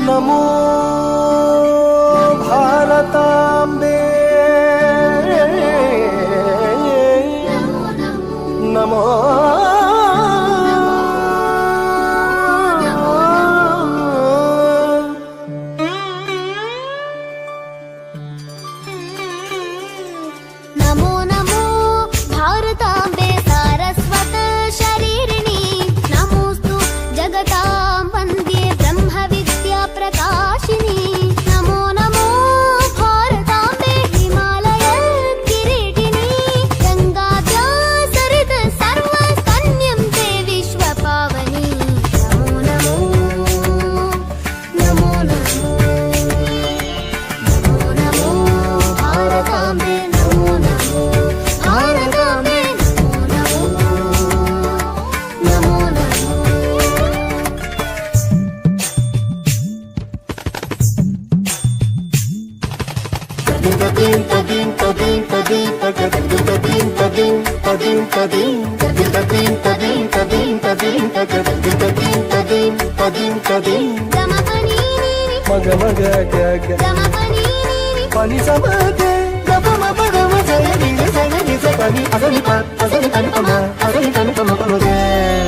नमो भारताम्बे नमो नमो नमो भारताम्बे सारस्वत शरीरिणी नमोस्तु जगतां वन्द्ये ब्रह्मविद्या प्रकाशिनी नमो नमो भारताम्बे हिमालय किरीटिनी गङ्गाद्या सरित सर्वस्तन्यं ते विश्वपावनी नमो नमो नमो नमो नमो नमो भारताम्बे नमो नमो भारताम्बे नमो नमो नमो मग मग ग गमपनी pani sama ge gapa ma pa ga ma sa ni sa ni sa pani asani pa ma asani pa ma ge